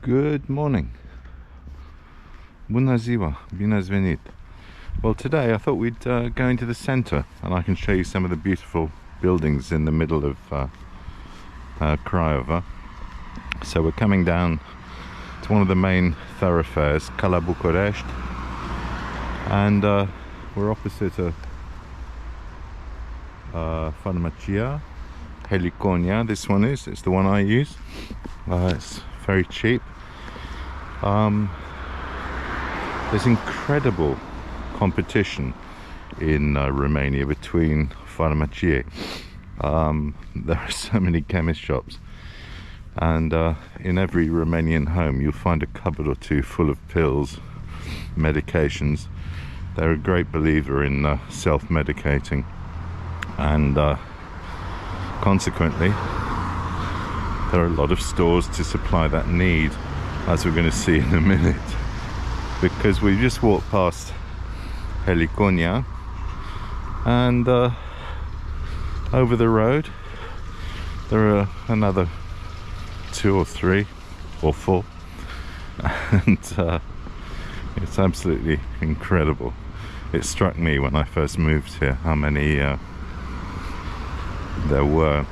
Good morning. Bună ziua. Bine ați venit. Well, today I thought we'd go into the center and I can show you some of the beautiful buildings in the middle of Craiova. So we're coming down to one of the main thoroughfares, Cala București, and we're opposite a farmacia, Heliconia. This one is, it's the one I use. It's very cheap. There's incredible competition in Romania between farmacie. There are so many chemist shops, and in every Romanian home you'll find a cupboard or two full of pills, medications. They're a great believer in self-medicating, and consequently there are a lot of stores to supply that need, as we're going to see in a minute, because we just walked past Heliconia, and over the road there are another 2 or 3 or 4, and it's absolutely incredible. It struck me when I first moved here how many there were.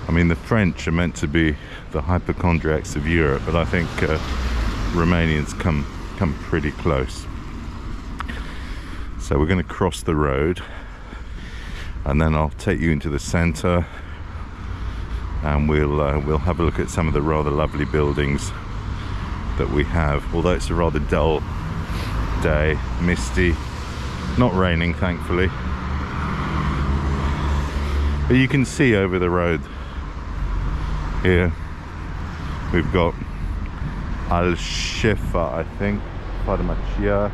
I mean, the French are meant to be the hypochondriacs of Europe, but I think Romanians come pretty close. So we're going to cross the road, and then I'll take you into the center, and we'll have a look at some of the rather lovely buildings that we have. Although it's a rather dull day, misty, not raining thankfully, but you can see over the road here we've got Al-Shefa, I think, farmacia,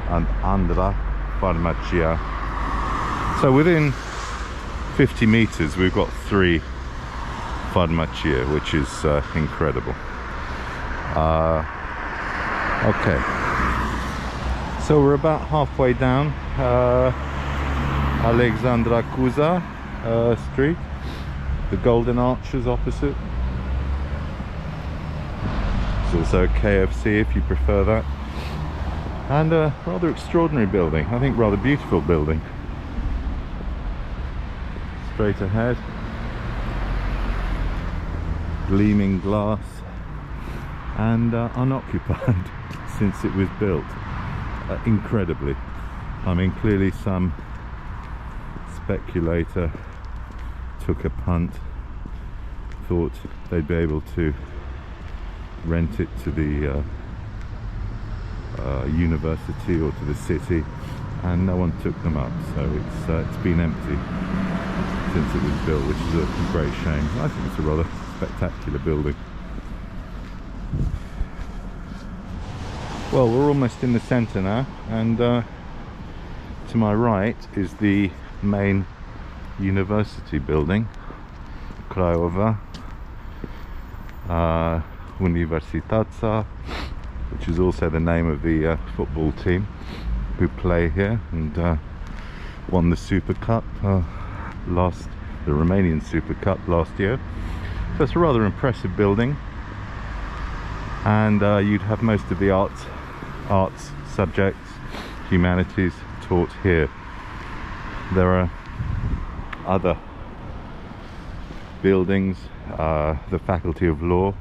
and Andra farmacia. So within 50 meters we've got 3 farmacia, which is incredible. Okay, so we're about halfway down Alexandra Cuza Street, the Golden Arches opposite. There's also a KFC if you prefer that, and a rather extraordinary building, I think rather beautiful building. Straight ahead, gleaming glass, and unoccupied since it was built, incredibly. I mean, clearly some speculator took a punt, thought they'd be able to rent it to the university or to the city, and no one took them up, so it's been empty since it was built, which is a great shame. I think it's a rather spectacular building. Well, we're almost in the center now, and to my right is the main university building, Craiova Universitatea, which is also the name of the football team who play here and won the Super Cup the Romanian Super Cup last year. So it's a rather impressive building, and you'd have most of the arts subjects, humanities taught here. There are other buildings. The Faculty of Law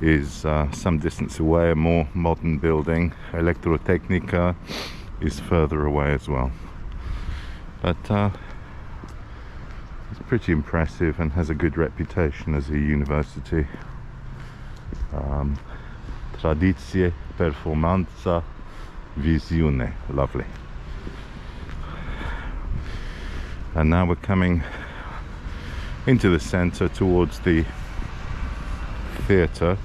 is some distance away, a more modern building. Electrotechnica is further away as well, but it's pretty impressive and has a good reputation as a university. Tradiție, performanță, viziune. Lovely. And now we're coming into the center towards the theatre,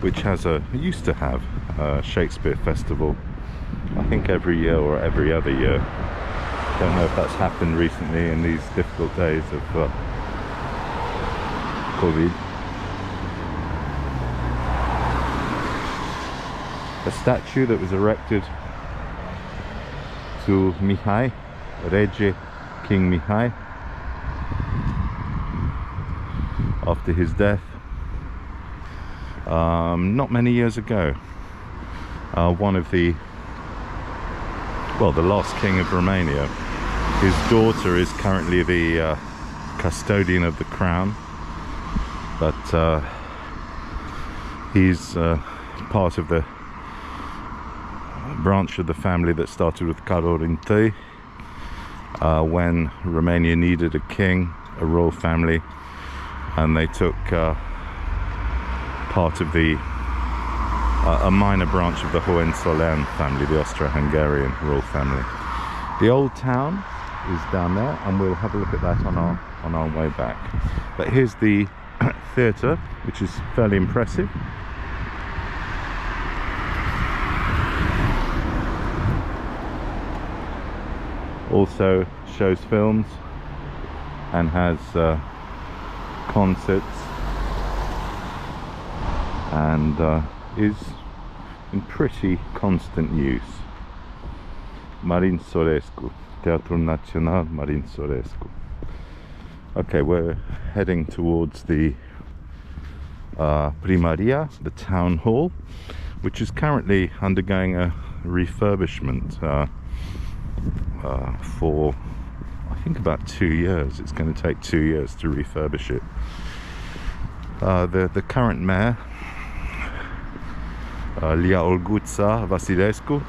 which used to have a Shakespeare festival, I think every year or every other year. Don't know if that's happened recently in these difficult days of COVID. A statue that was erected to Mihai, Rege King Mihai, after his death not many years ago. One of the last king of Romania. His daughter is currently the custodian of the crown, but he's part of the branch of the family that started with Carol I, when Romania needed a king, a royal family, and they took part of the a minor branch of the Hohenzollern family, the Austro-Hungarian royal family. The old town is down there, and we'll have a look at that on our way back. But here's the theatre, which is fairly impressive. Also shows films and has concerts, and is in pretty constant use. Marin Sorescu, Teatrul Național Marin Sorescu. Okay, we're heading towards the Primaria, the town hall, which is currently undergoing a refurbishment for, I think, about 2 years. It's going to take 2 years to refurbish it. The current mayor, Lia Olguța Vasilescu,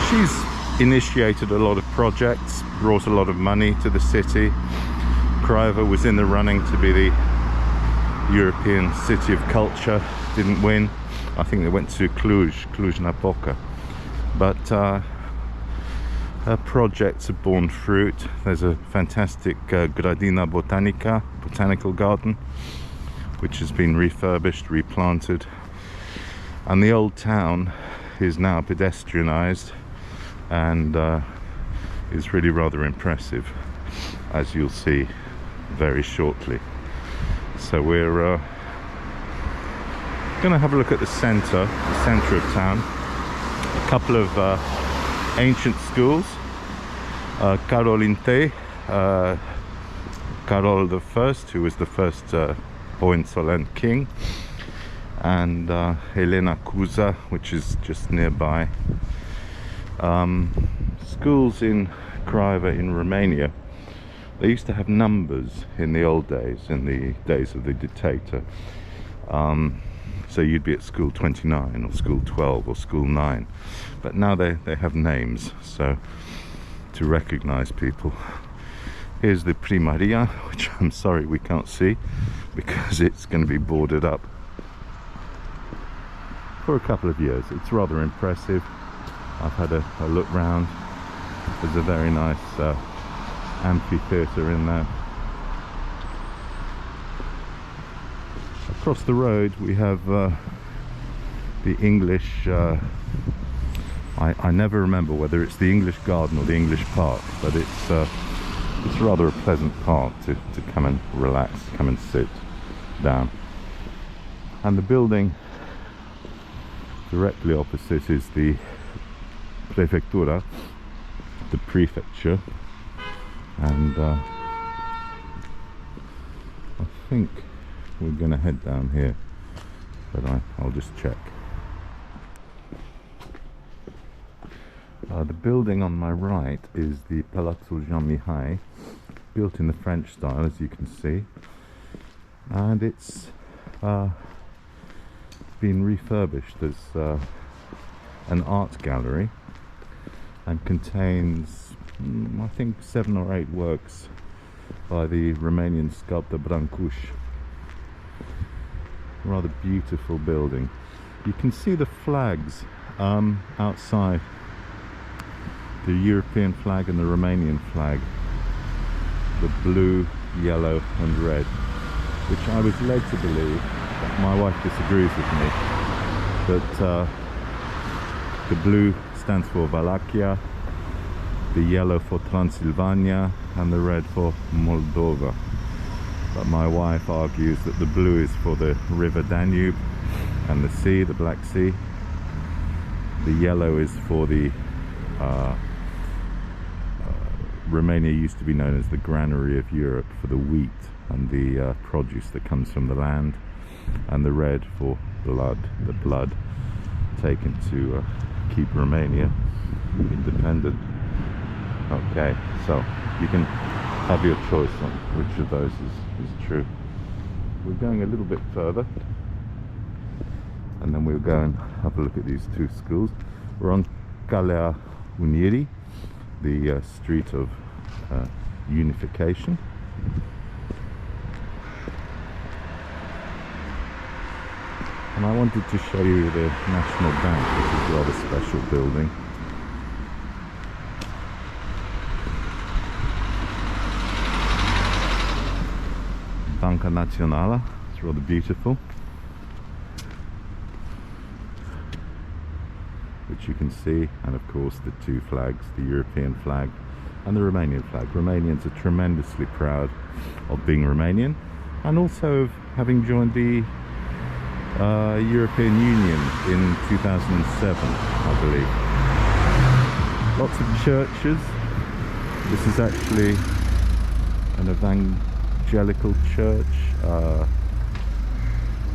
she's initiated a lot of projects, brought a lot of money to the city. Craiova was in the running to be the European City of Culture, didn't win. I think they went to Cluj-Napoca. But her projects have borne fruit. There's a fantastic Grădina Botanica, botanical garden, which has been refurbished, replanted. And the old town is now pedestrianised and is really rather impressive, as you'll see very shortly. So we're going to have a look at the centre of town. A couple of ancient schools. Carol I, Carol I, who was the first Hohenzollern king, and Elena Cuza, which is just nearby. Schools in Craiova in Romania, they used to have numbers in the old days, in the days of the dictator. So you'd be at school 29 or school 12 or school 9, but now they have names, so to recognize people. Here's the Primaria, which I'm sorry we can't see because it's going to be boarded up for a couple of years. It's rather impressive. I've had a look round. There's a very nice amphitheatre in there. Across the road we have the English, I never remember whether it's the English garden or the English park, but it's rather a pleasant park to come and relax, come and sit down. And the building directly opposite is the Prefectura, the prefecture, and I think we're going to head down here, but I'll just check. The building on my right is the Palazzo Jean-Mihai, built in the French style, as you can see, and it's been refurbished as an art gallery, and contains, I think, 7 or 8 works by the Romanian sculptor Brancuș. Rather beautiful building. You can see the flags outside, the European flag and the Romanian flag, the blue, yellow and red, which I was led to believe, but my wife disagrees with me, that the blue stands for Wallachia, the yellow for Transylvania and the red for Moldova. But my wife argues that the blue is for the river Danube and the sea, the Black Sea. The yellow is for the Romania used to be known as the granary of Europe for the wheat and the produce that comes from the land, and the red for blood, the blood taken to keep Romania independent. Okay, so you can have your choice on which of those is true. We're going a little bit further, and then we'll go and have a look at these two schools. We're on Calea Unirii, the street of unification. And I wanted to show you the National Bank, which is a rather special building. Banca Națională, it's rather beautiful, which you can see, and of course the two flags, the European flag and the Romanian flag. Romanians are tremendously proud of being Romanian, and also of having joined the European Union in 2007, I believe. Lots of churches. This is actually an evangelical church.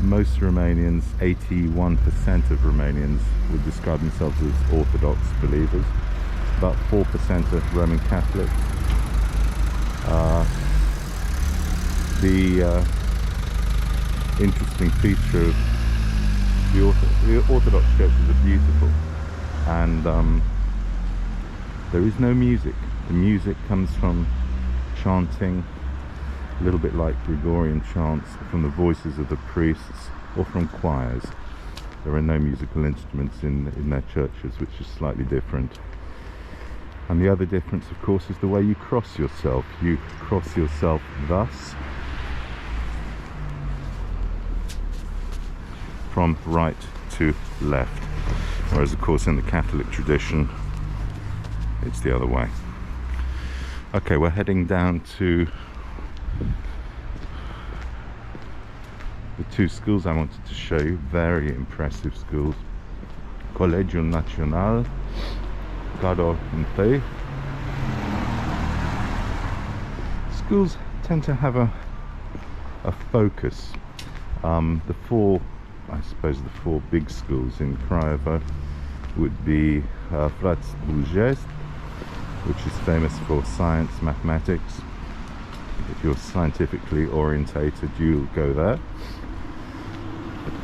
Most Romanians, 81% of Romanians, would describe themselves as Orthodox believers. About 4% are Roman Catholics. The interesting feature of the Orthodox churches are beautiful, and there is no music. The music comes from chanting, a little bit like Gregorian chants, from the voices of the priests or from choirs. There are no musical instruments in their churches, which is slightly different. And the other difference, of course, is the way you cross yourself. You cross yourself thus, from right to left, whereas of course in the Catholic tradition it's the other way. Okay, we're heading down to the two schools I wanted to show you. Very impressive schools. Colegiul Național Cador Întâi. Schools tend to have a focus. The four big schools in Craiova would be Frați Bulgărești, which is famous for science, mathematics. If you're scientifically orientated, you'll go there.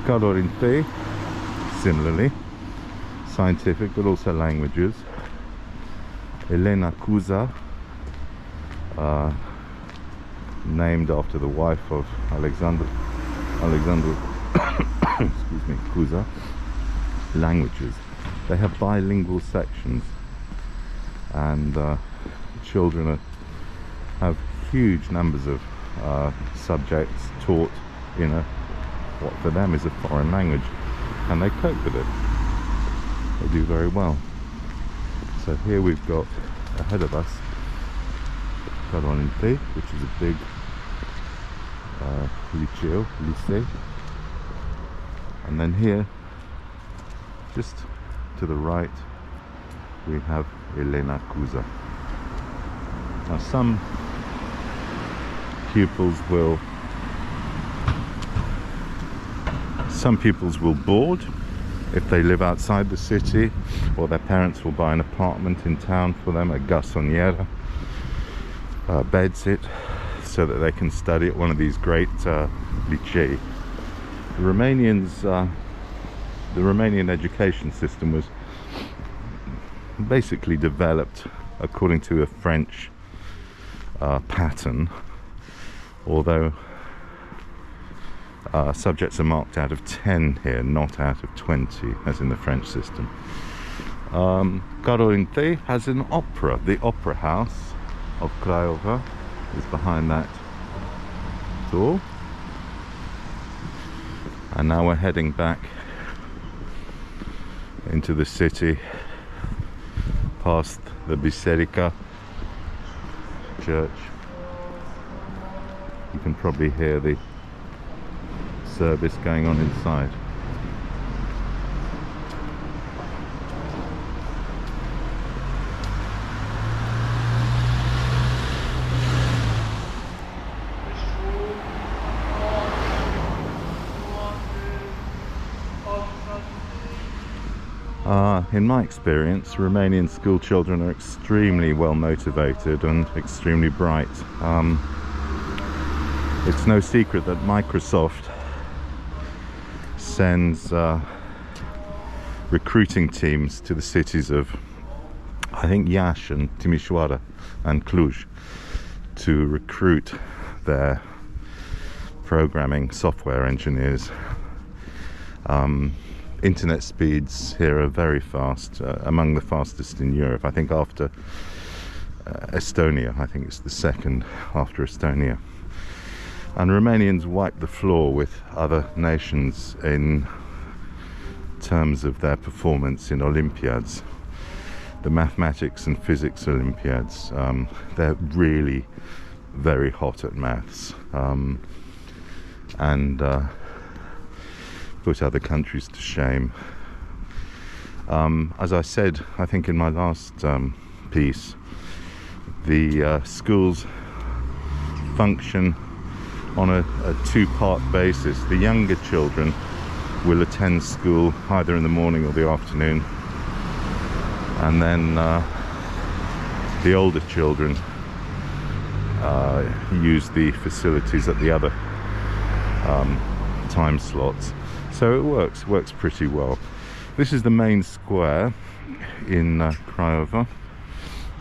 Cador Întâi, similarly, scientific but also languages. Elena Cuza, named after the wife of Alexander excuse me, Cuza. Languages. They have bilingual sections, and children have huge numbers of subjects taught in what for them is a foreign language, and they cope with it. They do very well. So here we've got ahead of us Cador Întâi, which is a big lycée, and then here, just to the right, we have Elena Cuza. Now some pupils will board if they live outside the city, or their parents will buy an apartment in town for them, a garçonnière beds it, so that they can study at one of these great licei. The Romanian education system was basically developed according to a French pattern, although subjects are marked out of 10 here, not out of 20 as in the French system. Cador Întâi has an opera. The Opera House of Craiova is behind that door. And now we're heading back into the city, past the Biserica church. You can probably hear the service going on inside. in my experience, Romanian school children are extremely well motivated and extremely bright. It's no secret that Microsoft sends recruiting teams to the cities of, I think, Iași and Timișoara and Cluj to recruit their programming software engineers. Internet speeds here are very fast, among the fastest in Europe. I think after Estonia. I think it's the second after Estonia. And Romanians wipe the floor with other nations in terms of their performance in Olympiads. The mathematics and physics Olympiads, they're really very hot at maths, and put other countries to shame. As I said, I think in my last piece, the schools function on a two-part basis. The younger children will attend school either in the morning or the afternoon, and then the older children use the facilities at the other time slots. So it works pretty well. This is the main square in Craiova.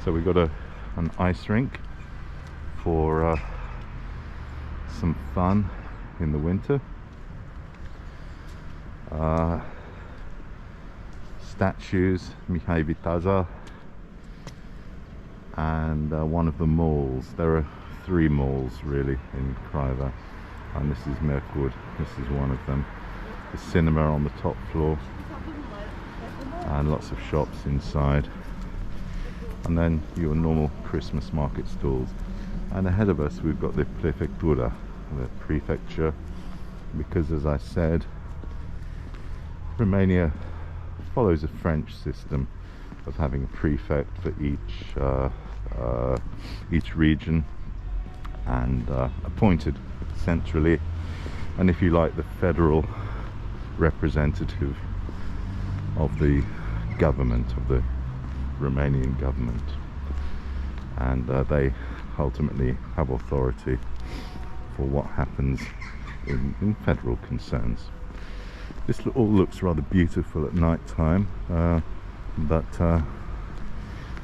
So we've got an ice rink for some fun in the winter. Statues, Mihai Viteaza, and one of the malls. There are 3 malls really in Craiova, and this is Mercur. This is one of them. The cinema on the top floor, and lots of shops inside, and then your normal Christmas market stalls. And ahead of us we've got the prefectura, the prefecture, because as I said, Romania follows a French system of having a prefect for each region, and appointed centrally, and if you like, the federal representative of the government, of the Romanian government, and they ultimately have authority for what happens in federal concerns. This all looks rather beautiful at night time, but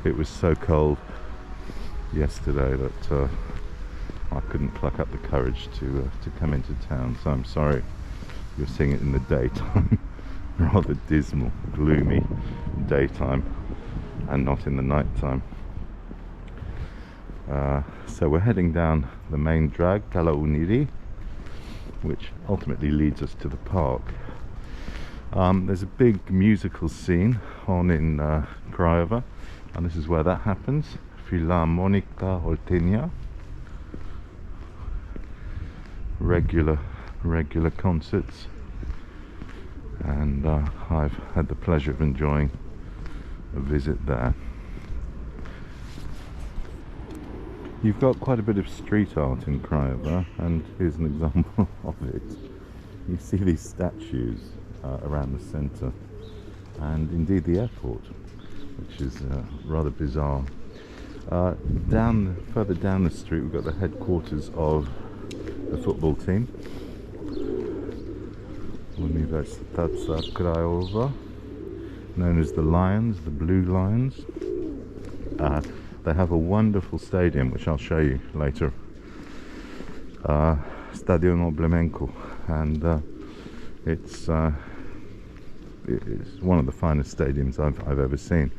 it was so cold yesterday that I couldn't pluck up the courage to come into town, so I'm sorry you're seeing it in the daytime. Rather dismal, gloomy daytime, and not in the night time. So we're heading down the main drag, Cala Unirii, which ultimately leads us to the park. There's a big musical scene on in Craiova, and this is where that happens. Filarmonica Oltenia. Regular concerts, and I've had the pleasure of enjoying a visit there. You've got quite a bit of street art in Craiova, and here's an example of it. You see these statues around the centre, and indeed the airport, which is rather bizarre. Further down the street we've got the headquarters of the football team, Universitatea Craiova, known as the Lions, the Blue Lions. They have a wonderful stadium, which I'll show you later, Stadion Oblemenco, and it's one of the finest stadiums I've ever seen.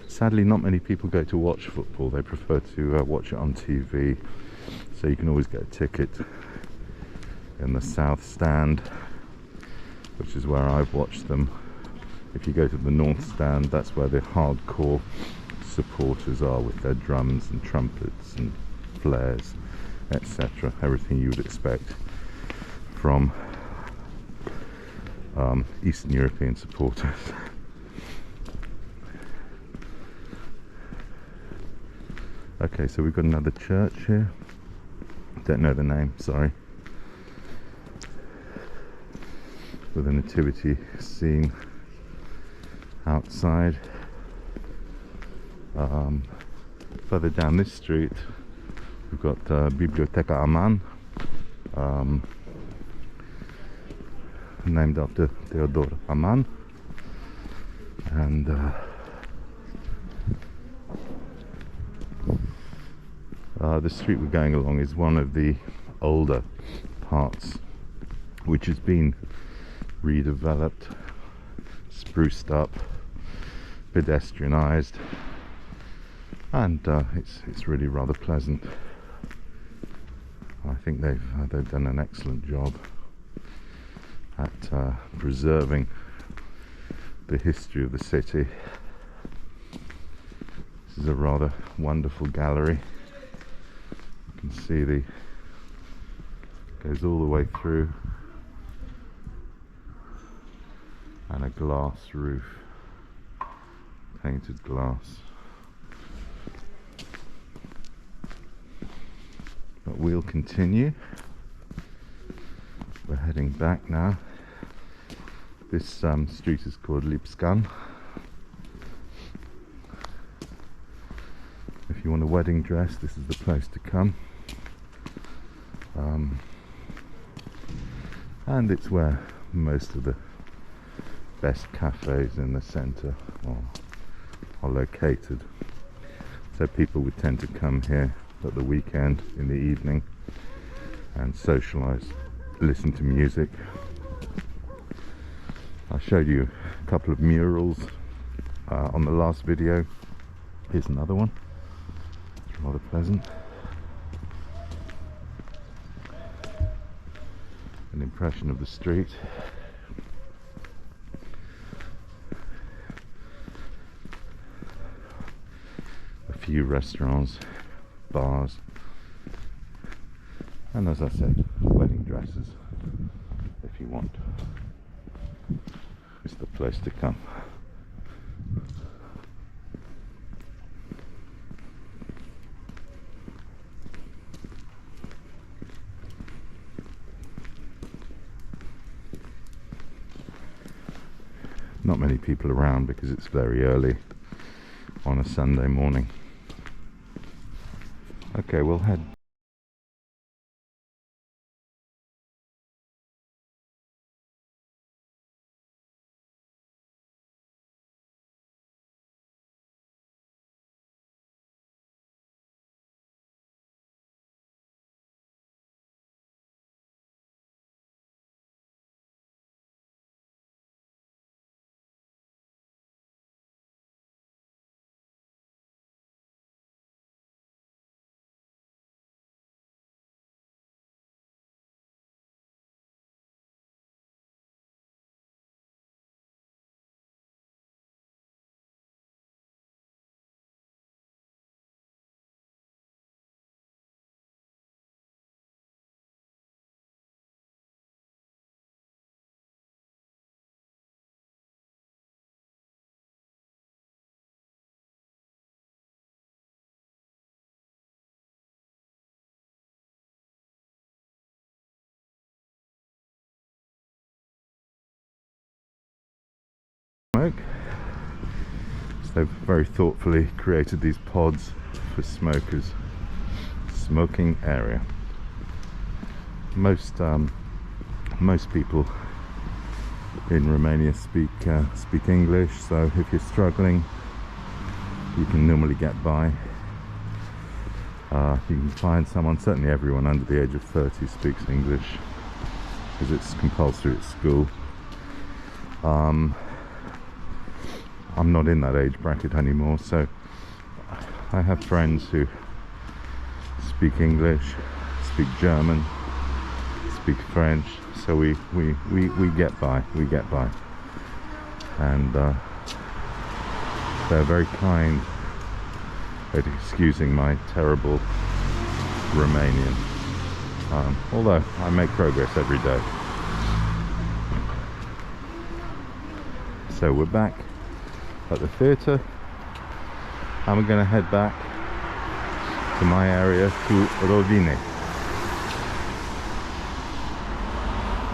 Sadly, not many people go to watch football. They prefer to watch it on TV, so you can always get a ticket in the south stand, which is where I've watched them. If you go to the north stand, that's where the hardcore supporters are, with their drums and trumpets and flares, etc. Everything you would expect from Eastern European supporters. Okay, so we've got another church here. Don't know the name, sorry. With a nativity scene, outside. Further down this street we've got Biblioteca Aman, named after Theodor Aman, and the street we're going along is one of the older parts, which has been redeveloped, spruced up, pedestrianised, and it's really rather pleasant. I think they've done an excellent job at preserving the history of the city. This is a rather wonderful gallery. You can see goes all the way through, and a glass roof, painted glass. But we'll continue. We're heading back now. This street is called Lipskan. If you want a wedding dress, this is the place to come. And it's where most of the best cafes in the centre are located. So people would tend to come here at the weekend in the evening and socialise, listen to music. I showed you a couple of murals on the last video. Here's another one. It's rather pleasant. An impression of the street. A few restaurants, bars, and as I said, wedding dresses if you want. It's the place to come. Not many people around because it's very early on a Sunday morning. Okay, we'll head. Smoke. So they've very thoughtfully created these pods for smokers. Smoking area. Most people in Romania speak English, so if you're struggling, you can normally get by. You can find someone, certainly everyone under the age of 30 speaks English because it's compulsory at school. I'm not in that age bracket anymore, so I have friends who speak English, speak German, speak French, so we get by, and they're very kind at excusing my terrible Romanian, although I make progress every day. So we're back at the theatre, and we're going to head back to my area, to Rovine.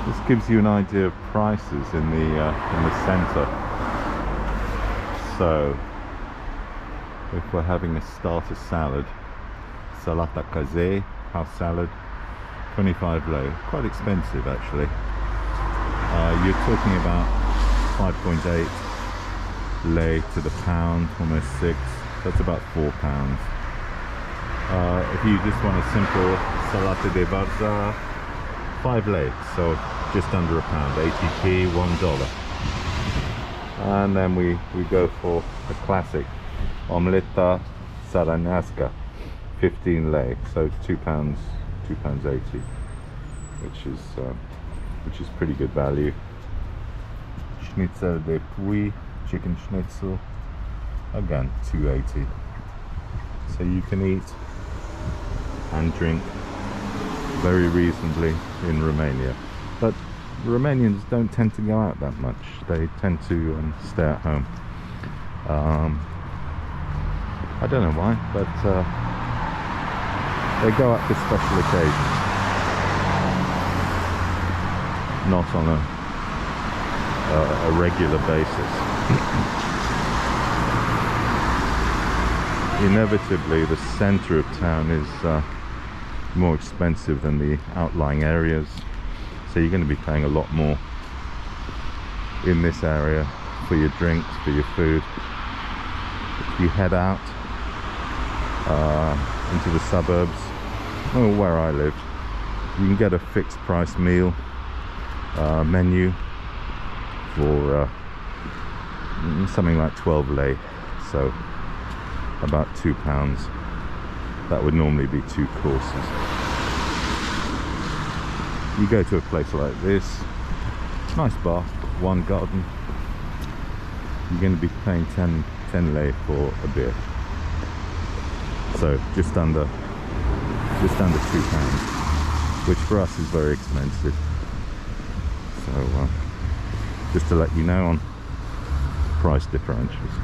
This gives you an idea of prices in the centre. So if we're having a starter salad, salata casé, house salad, 25 lei, quite expensive actually. You're talking about 5.8 lei to the pound, almost 6. That's about £4. If you just want a simple salata de barza, 5 lei, so just under a pound, 80p, $1. And then we go for a classic omeletta saranaska, 15 lei, so £2, £2.80, which is pretty good value. Schnitzel de pui, chicken schnitzel, again $2.80. So you can eat and drink very reasonably in Romania, but Romanians don't tend to go out that much. They tend to stay at home. I don't know why, but they go out for special occasions, not on a regular basis. Inevitably, the center of town is more expensive than the outlying areas, so you're going to be paying a lot more in this area for your drinks, for your food. If you head out into the suburbs, or where I live, you can get a fixed price meal menu for something like 12 lei, so about £2. That would normally be 2 courses. You go to a place like this, nice bar, one garden, you're going to be paying 10 lei for a beer, so just under £2, which for us is very expensive. So just to let you know on price differentials.